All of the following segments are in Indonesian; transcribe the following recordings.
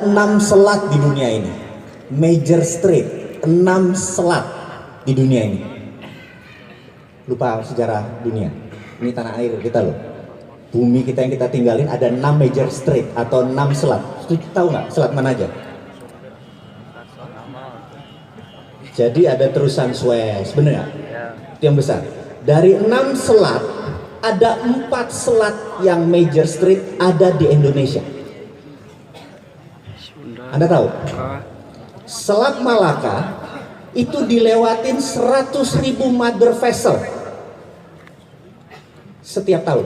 6 selat di dunia ini, major strait, 6 selat di dunia ini. Lupa sejarah dunia, ini tanah air kita loh, bumi kita yang kita tinggalin ada 6 major strait atau 6 selat. Tahu nggak selat mana aja? Jadi ada terusan Suez, bener nggak? Itu yang besar. Dari 6 selat, ada 4 selat yang major strait ada di Indonesia. Anda tahu? Selat Malaka itu dilewatin 100.000 mother vessel setiap tahun.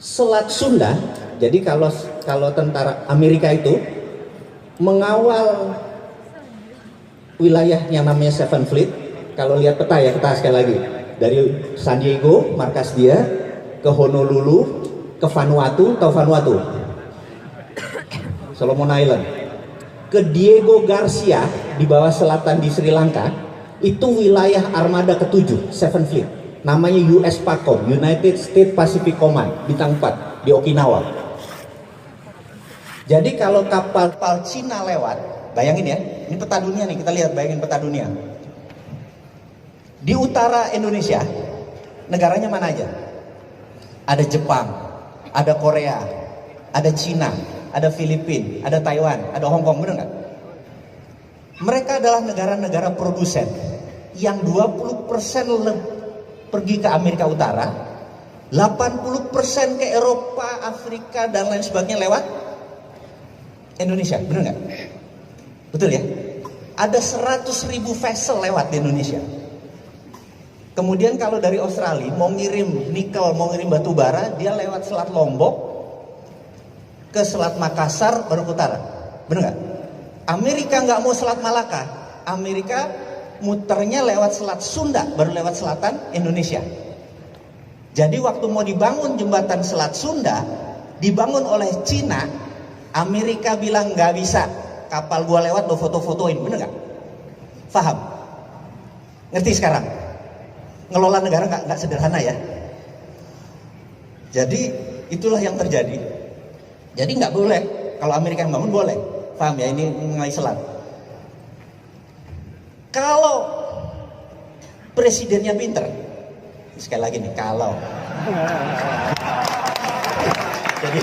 Selat Sunda, jadi kalau tentara Amerika itu mengawal wilayah yang namanya Seven Fleet. Kalau lihat peta ya, peta sekali lagi, dari San Diego markas dia ke Honolulu, ke Vanuatu, tahu Vanuatu? Solomon Island, ke Diego Garcia di bawah selatan di Sri Lanka, itu wilayah armada ke-7 Seven Fleet, namanya US PACOM, United States Pacific Command, bintang 4 di Okinawa. Jadi kalau kapal Cina lewat, bayangin ya, ini peta dunia nih, kita lihat, bayangin peta dunia. Di utara Indonesia, negaranya mana aja? Ada Jepang, ada Korea, ada Cina, ada Filipina, ada Taiwan, ada Hong Kong, bener nggak? Mereka adalah negara-negara produsen yang 20% pergi ke Amerika Utara, 80% ke Eropa, Afrika, dan lain sebagainya lewat Indonesia, bener nggak? Betul ya? Ada 100.000 vessel lewat di Indonesia. Kemudian kalau dari Australia mau ngirim nikel, mau ngirim batu bara, dia lewat Selat Lombok ke Selat Makassar baru ke utara, bener nggak? Amerika nggak mau Selat Malaka, Amerika muternya lewat Selat Sunda baru lewat selatan Indonesia. Jadi waktu mau dibangun jembatan Selat Sunda, dibangun oleh Cina, Amerika bilang nggak bisa, kapal gua lewat lo foto-fotoin, bener nggak? Paham? Ngerti sekarang? Ngelola negara nggak sederhana ya. Jadi itulah yang terjadi. Jadi nggak boleh, kalau Amerika yang bangun boleh, paham ya, ini mengenai selat. Kalau presidennya pinter, sekali lagi nih, kalau jadi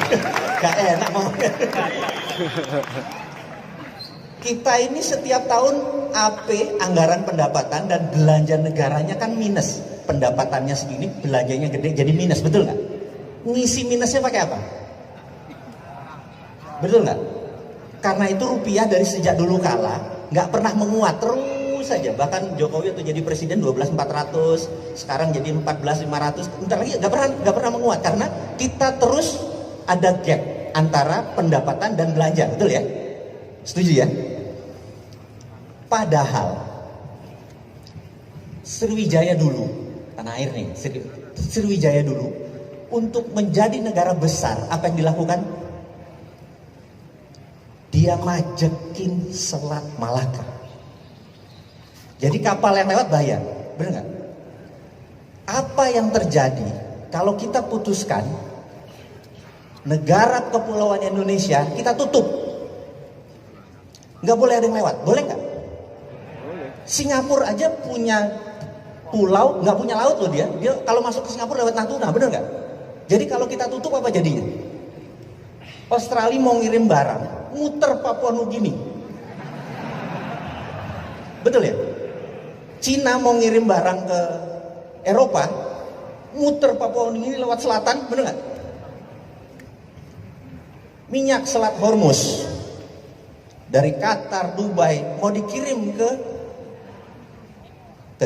gak enak mau. Kita ini setiap tahun AP, anggaran pendapatan dan belanja negaranya kan minus. Pendapatannya segini, belanjanya gede, jadi minus, betul nggak? Ngisi minusnya pakai apa? Betul nggak? Karena itu rupiah dari sejak dulu kala nggak pernah menguat, terus saja. Bahkan Jokowi waktu jadi presiden 12.400, sekarang jadi 14.500, bentar lagi nggak pernah menguat karena kita terus ada gap antara pendapatan dan belanja, betul ya? Setuju ya? Padahal Sriwijaya dulu, tanah air nih, Sriwijaya dulu, untuk menjadi negara besar, apa yang dilakukan? Dia majekin Selat Malaka. Jadi kapal yang lewat bayar, bener nggak? Apa yang terjadi kalau kita putuskan negara kepulauan Indonesia kita tutup? Nggak boleh ada yang lewat, boleh nggak? Singapura aja punya pulau, nggak punya laut loh dia kalau masuk ke Singapura lewat Natuna, bener nggak? Jadi kalau kita tutup apa jadinya? Australia mau ngirim barang, muter Papua Nugini, betul ya? Cina mau ngirim barang ke Eropa, muter Papua Nugini lewat selatan, bener nggak? Minyak Selat Hormuz dari Qatar, Dubai mau dikirim ke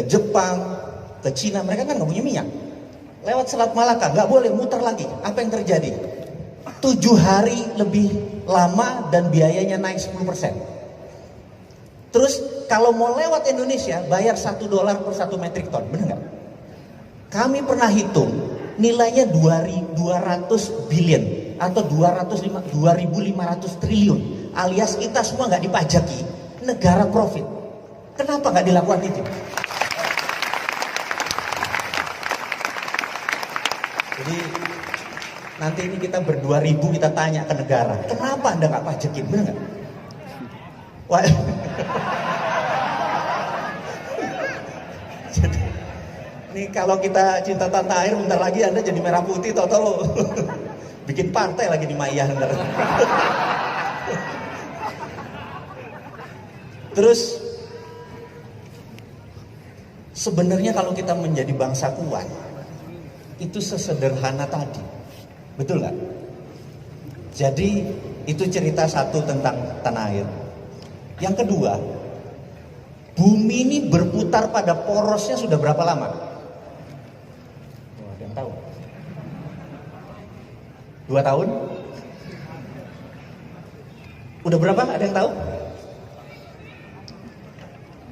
Jepang, ke Cina, mereka kan nggak punya minyak. Lewat Selat Malaka, nggak boleh, muter lagi. Apa yang terjadi? 7 hari lebih lama dan biayanya naik 10%. Terus kalau mau lewat Indonesia, bayar $1 per 1 metrik ton, bener nggak? Kami pernah hitung, nilainya 200 billion atau 2.500 triliun, alias kita semua nggak dipajaki, negara profit. Kenapa nggak dilakukan itu? Jadi Nanti ini kita ber-2000 kita tanya ke negara, kenapa Anda nggak pajekin, bener nggak? Wah. Jadi, nih kalau kita cinta tanah air, bentar lagi Anda jadi merah putih, tau-tau bikin partai lagi di Maiyah ntar. Terus sebenarnya kalau kita menjadi bangsa kuat, itu sesederhana tadi, betul nggak? Jadi itu cerita satu tentang tanah air. Yang kedua, bumi ini berputar pada porosnya sudah berapa lama? Ada yang tahu? 2 tahun? Udah berapa? Ada yang tahu?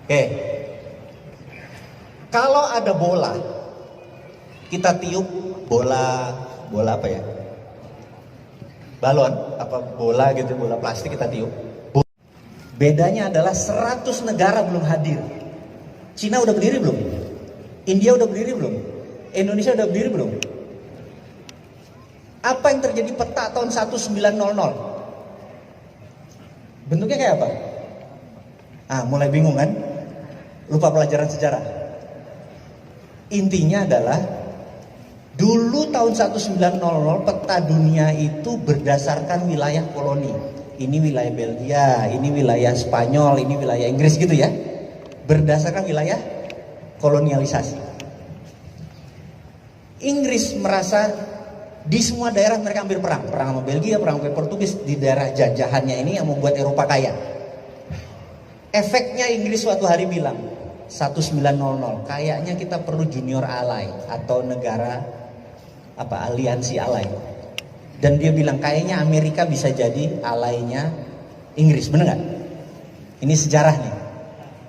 Oke. Kalau ada bola, kita tiup bola apa ya? Balon, apa bola gitu, bola plastik kita tiup. Bedanya adalah 100 negara belum hadir. Cina udah berdiri belum? India udah berdiri belum? Indonesia udah berdiri belum? Apa yang terjadi peta tahun 1900? Bentuknya kayak apa? Mulai bingung kan? Lupa pelajaran sejarah. Intinya adalah dulu tahun 1900 peta dunia itu berdasarkan wilayah koloni. Ini wilayah Belgia, ini wilayah Spanyol, ini wilayah Inggris gitu ya. Berdasarkan wilayah kolonialisasi. Inggris merasa di semua daerah mereka ambil perang sama Belgia, perang sama Portugis di daerah jajahannya ini yang membuat Eropa kaya. Efeknya Inggris suatu hari bilang 1900 kayaknya kita perlu junior ally atau negara aliansi ally. Dan dia bilang kayaknya Amerika bisa jadi alainya Inggris, bener nggak? Ini sejarahnya.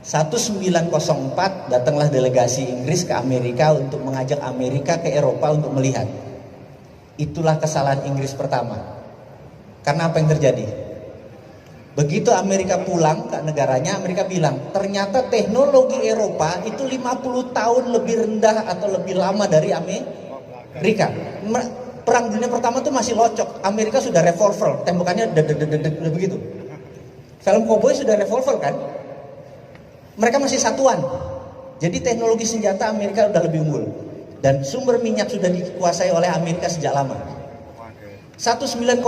1904 datanglah delegasi Inggris ke Amerika untuk mengajak Amerika ke Eropa untuk melihat. Itulah kesalahan Inggris pertama. Karena apa yang terjadi? Begitu Amerika pulang ke negaranya, Amerika bilang ternyata teknologi Eropa itu 50 tahun lebih rendah atau lebih lama dari Amerika. Perang dunia pertama tuh masih locok. Amerika sudah revolver, tembakannya udah begitu. Film koboi sudah revolver kan? Mereka masih satuan. Jadi teknologi senjata Amerika udah lebih unggul. Dan sumber minyak sudah dikuasai oleh Amerika sejak lama. 1906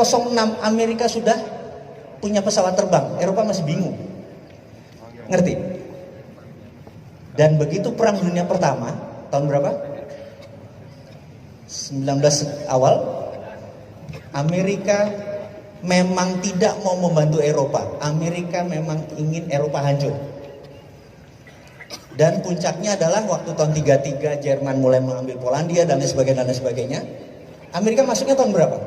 Amerika sudah punya pesawat terbang. Eropa masih bingung. Ngerti? Dan begitu perang dunia pertama, tahun berapa? 19 awal, Amerika memang tidak mau membantu Eropa. Amerika memang ingin Eropa hancur. Dan puncaknya adalah waktu tahun 33 Jerman mulai mengambil Polandia dan lain sebagainya. Amerika masuknya tahun berapa?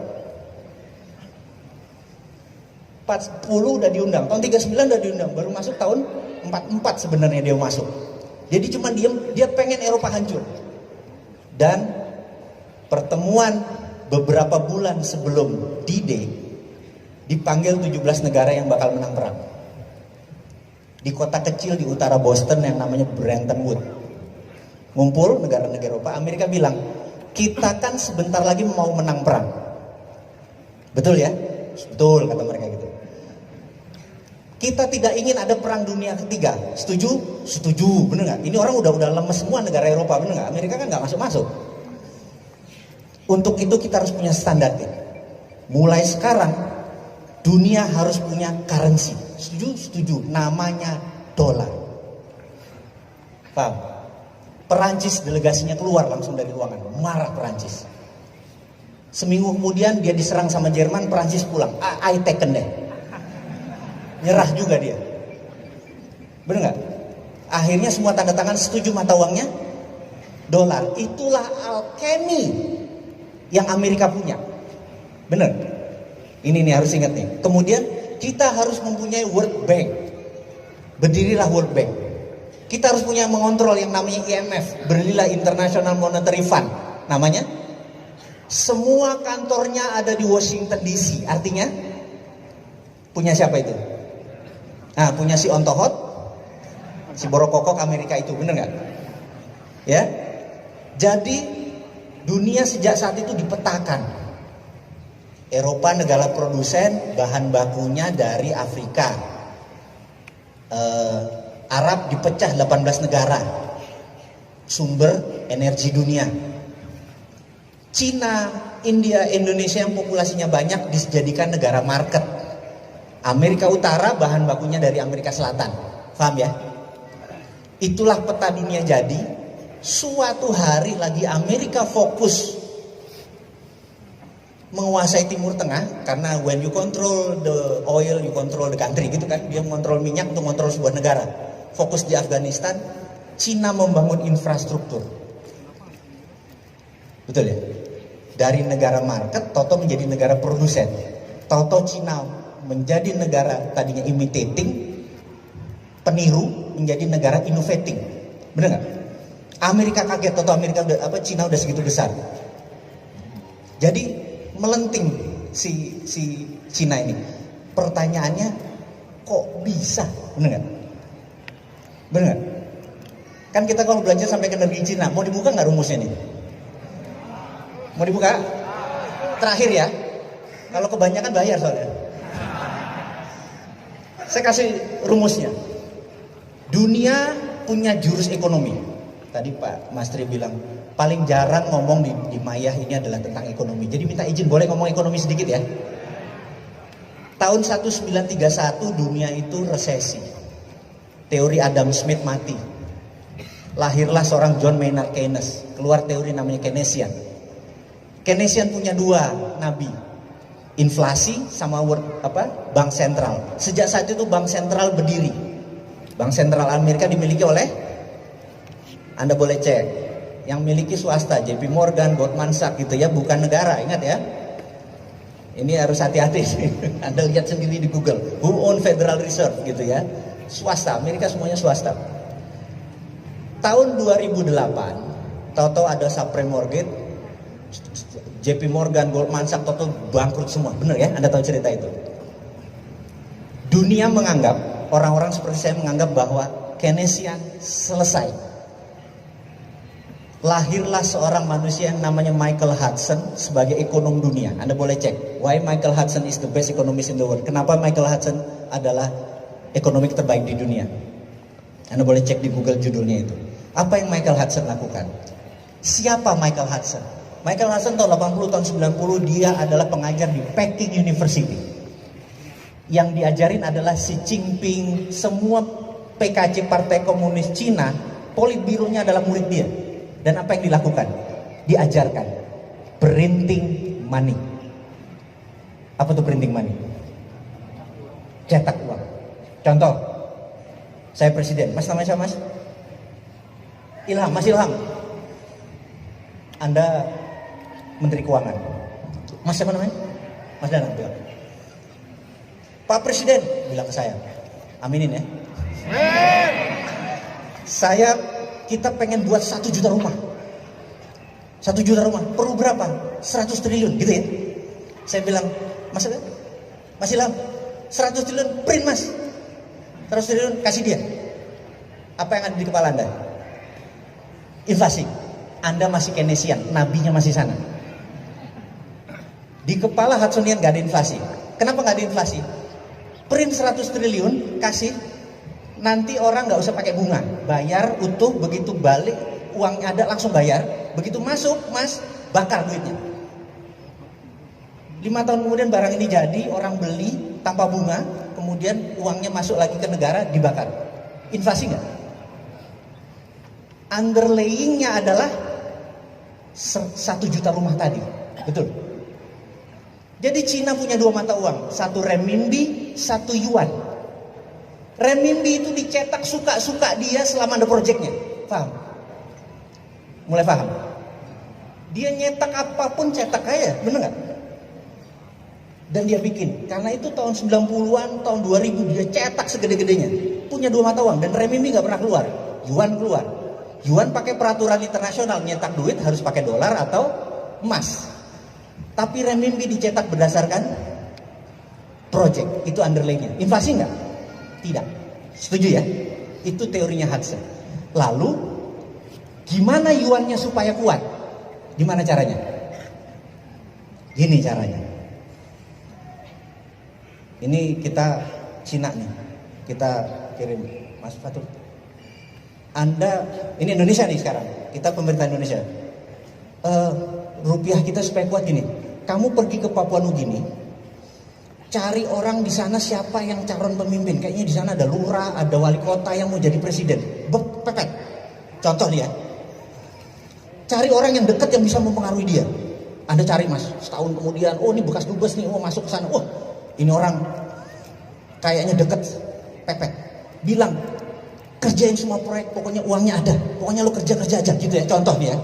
40 udah diundang, tahun 39 udah diundang, baru masuk tahun 44 sebenarnya dia masuk. Jadi cuma dia pengen Eropa hancur. Dan pertemuan beberapa bulan sebelum D-Day dipanggil 17 negara yang bakal menang perang. Di kota kecil di utara Boston yang namanya Bretton Woods. Ngumpul negara-negara Eropa, Amerika bilang, kita kan sebentar lagi mau menang perang. Betul ya? Betul kata mereka gitu. Kita tidak ingin ada perang dunia ketiga. Setuju? Setuju, bener nggak? Ini orang udah lemes semua negara Eropa, bener nggak? Amerika kan nggak masuk-masuk. Untuk itu kita harus punya standar. Mulai sekarang dunia harus punya currency. Setuju? Setuju. Namanya dolar. Paham? Perancis delegasinya keluar langsung dari ruangan. Marah Perancis. Seminggu kemudian dia diserang sama Jerman, Perancis pulang. I taken deh. Nyerah juga dia. Bener nggak? Akhirnya semua tanda tangan setuju mata uangnya dolar. Itulah alkemi yang Amerika punya. Bener? Ini nih harus ingat nih. Kemudian kita harus mempunyai World Bank. Berdirilah World Bank. Kita harus punya mengontrol yang namanya IMF. Berdirilah International Monetary Fund. Namanya. Semua kantornya ada di Washington DC. Artinya punya siapa itu? Nah, punya si Ontohot, si Borokokok Amerika itu. Bener nggak? Ya. Jadi dunia sejak saat itu dipetakan. Eropa negara produsen, bahan bakunya dari Afrika. Arab dipecah 18 negara. Sumber energi dunia. Cina, India, Indonesia yang populasinya banyak dijadikan negara market. Amerika Utara bahan bakunya dari Amerika Selatan. Paham ya? Itulah peta dunia jadi. Suatu hari lagi Amerika fokus menguasai Timur Tengah, karena when you control the oil, you control the country, gitu kan. Dia mengontrol minyak untuk mengontrol sebuah negara. Fokus di Afghanistan, Cina membangun infrastruktur. Betul ya? Dari negara market, toto menjadi negara produsen. Toto Cina menjadi negara tadinya imitating, peniru, menjadi negara innovating. Benar nggak? Amerika kaget, toto Amerika udah Cina udah segitu besar. Jadi melenting si Cina ini. Pertanyaannya, kok bisa? Benar nggak? Benar nggak? Kan kita kalau belajar sampai ke negeri Cina, mau dibuka nggak rumusnya nih? Mau dibuka? Terakhir ya. Kalau kebanyakan bayar soalnya. Saya kasih rumusnya. Dunia punya jurus ekonomi. Tadi Pak Mastri bilang paling jarang ngomong di Mayah ini adalah tentang ekonomi. Jadi minta izin boleh ngomong ekonomi sedikit ya. Tahun 1931 dunia itu resesi. Teori Adam Smith mati. Lahirlah seorang John Maynard Keynes. Keluar teori namanya Keynesian. Keynesian punya dua nabi. Inflasi sama bank sentral. Sejak saat itu bank sentral berdiri. Bank sentral Amerika dimiliki oleh, Anda boleh cek, yang miliki swasta, JP Morgan, Goldman Sachs gitu ya, bukan negara, ingat ya. Ini harus hati-hati. Anda lihat sendiri di Google, who own Federal Reserve gitu ya. Swasta, Amerika semuanya swasta. Tahun 2008, tahu-tahu ada subprime mortgage, JP Morgan, Goldman Sachs, tahu-tahu bangkrut semua. Bener ya, Anda tahu cerita itu. Dunia menganggap, orang-orang seperti saya menganggap bahwa Keynesian selesai. Lahirlah seorang manusia yang namanya Michael Hudson sebagai ekonom dunia. Anda boleh cek, why Michael Hudson is the best economist in the world. Kenapa Michael Hudson adalah ekonomi terbaik di dunia. Anda boleh cek di Google judulnya itu. Apa yang Michael Hudson lakukan? Siapa Michael Hudson? Michael Hudson tahun 80, tahun 90 dia adalah pengajar di Peking University. Yang diajarin adalah Xi Jinping, semua PKC Partai Komunis Cina, politbironya adalah murid dia. Dan apa yang dilakukan? Diajarkan printing money. Apa tuh printing money? Cetak uang. Contoh, saya presiden. Mas namanya siapa mas? Ilham, Mas Ilham. Anda Menteri Keuangan. Mas siapa namanya? Mas Danang bilang. Pak Presiden bilang ke saya, aminin ya. Kita pengen buat 1 juta rumah. 1 juta rumah, perlu berapa? 100 triliun gitu ya. Saya bilang, Mas Ilham, 100 triliun print mas. 100 triliun kasih dia. Apa yang ada di kepala Anda? Inflasi. Anda masih Keynesian, nabinya masih sana. Di kepala Hudsonian gak ada inflasi. Kenapa gak ada inflasi? Print 100 triliun, kasih. Nanti orang nggak usah pakai bunga, bayar utuh, begitu balik uangnya ada langsung bayar, begitu masuk mas bakar duitnya. 5 tahun kemudian barang ini jadi, orang beli tanpa bunga, kemudian uangnya masuk lagi ke negara dibakar. Inflasi nggak? Underlayingnya adalah 1 juta rumah tadi, betul. Jadi Cina punya 2 mata uang, satu renminbi, satu yuan. Renminbi itu dicetak suka-suka dia selama ada proyeknya. Paham? Mulai paham? Dia nyetak apapun cetak kaya, bener nggak? Dan dia bikin. Karena itu tahun 90-an, tahun 2000 dia cetak segede-gedenya. Punya 2 mata uang dan renminbi nggak pernah keluar. Yuan keluar. Yuan pakai peraturan internasional, nyetak duit harus pakai dolar atau emas. Tapi renminbi dicetak berdasarkan project, itu underlaynya. Inflasi nggak? Tidak. Setuju ya? Itu teorinya Hudson. Lalu gimana yuannya supaya kuat? Gimana caranya? Gini caranya. Ini kita Cina nih, kita kirim Mas Fatul. Anda, ini Indonesia nih sekarang, kita pemerintah Indonesia. Rupiah kita supaya kuat gini. Kamu pergi ke Papua Nugini, cari orang di sana siapa yang calon pemimpin. Kayaknya di sana ada lurah, ada wali kota yang mau jadi presiden. Pepet. Contoh nih ya. Cari orang yang dekat yang bisa mempengaruhi dia. Anda cari Mas, setahun kemudian, oh ini bekas dubes nih, oh masuk ke sana. Oh, ini orang kayaknya deket, pepet. Bilang, kerjain semua proyek, pokoknya uangnya ada. Pokoknya lo kerja aja gitu ya, contoh nih ya.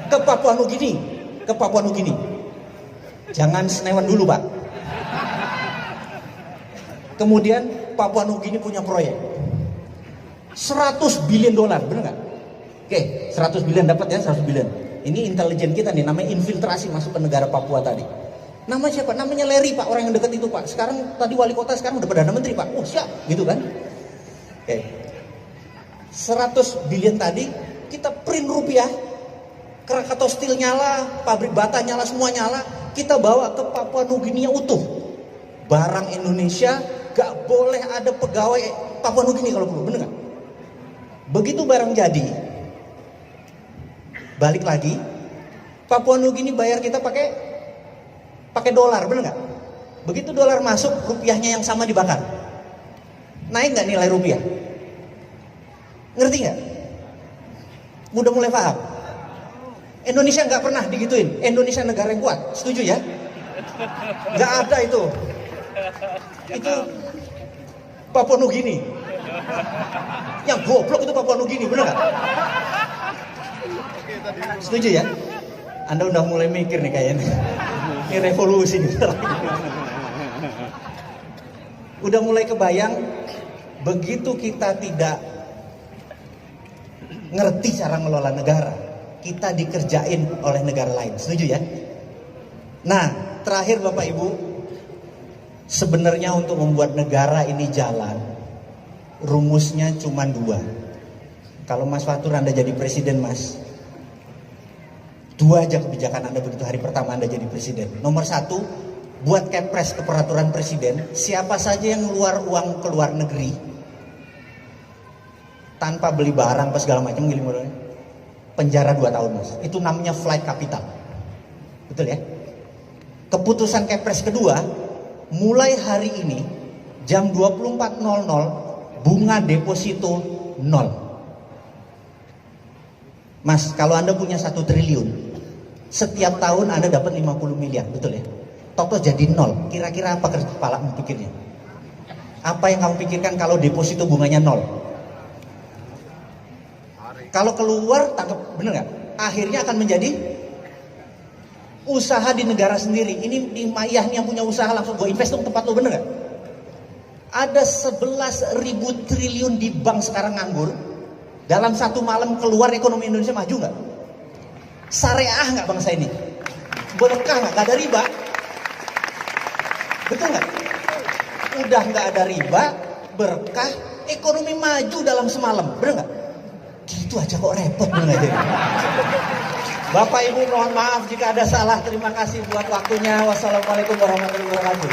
Ke Papua Nugini. Jangan senewan dulu Pak. Kemudian Papua Nugini punya proyek 100 billion dolar, bener nggak? Oke, 100 billion dapat ya, 100 billion. Ini intelijen kita nih, namanya infiltrasi masuk ke negara Papua tadi. Nama siapa? Namanya Larry Pak, orang yang dekat itu Pak. Sekarang tadi wali kota, sekarang udah Perdana Menteri Pak. Oh siap, gitu kan? Oke. 100 billion tadi, kita print rupiah. Krakatau Steel nyala, pabrik bata nyala, semua nyala. Kita bawa ke Papua Nugini utuh. Barang Indonesia gak boleh ada pegawai Papua Nugini kalau perlu, bener gak? Begitu barang jadi, balik lagi, Papua Nugini bayar kita pakai dolar, bener nggak? Begitu dolar masuk, rupiahnya yang sama dibakar. Naik nggak nilai rupiah? Ngerti nggak? Udah mulai paham? Indonesia nggak pernah digituin. Indonesia negara yang kuat, setuju ya? Nggak ada itu. Itu Papua Nugini. Yang goblok itu Papua Nugini, bener nggak? Setuju ya? Anda udah mulai mikir nih kayaknya. Ini revolusi nih. Udah mulai kebayang, begitu kita tidak ngerti cara ngelola negara, kita dikerjain oleh negara lain. Setuju ya? Nah, terakhir Bapak Ibu, sebenarnya untuk membuat negara ini jalan, rumusnya cuma 2. Kalau Mas Fatur Anda jadi presiden Mas, 2 aja kebijakan Anda begitu hari pertama Anda jadi presiden. Nomor 1, buat kepres ke peraturan presiden, siapa saja yang ngeluar uang ke luar negeri tanpa beli barang apa segala macam, penjara 2 tahun Mas. Itu namanya flight capital. Betul ya? Keputusan kepres kedua, mulai hari ini jam 24.00 bunga deposito 0. Mas, kalau Anda punya 1 triliun, setiap tahun Anda dapat 50 miliar, betul ya? Toto jadi 0. Kira-kira apa kepala pikirnya? Apa yang kamu pikirkan kalau deposito bunganya 0? Kalau keluar, tangkap, bener nggak? Akhirnya akan menjadi usaha di negara sendiri. Ini di Mayah yang punya usaha langsung gue invest dong tempat lo, bener nggak? Ada 11.000 triliun di bank sekarang nganggur. Dalam 1 malam keluar, ekonomi Indonesia maju nggak? Syariah nggak bangsa ini? Berkah nggak? Nggak ada riba? Betul nggak? Udah nggak ada riba, berkah, ekonomi maju dalam semalam, bener nggak? Gitu aja kok repot, bener aja. Bapak Ibu mohon maaf jika ada salah. Terima kasih buat waktunya. Wassalamualaikum warahmatullahi wabarakatuh.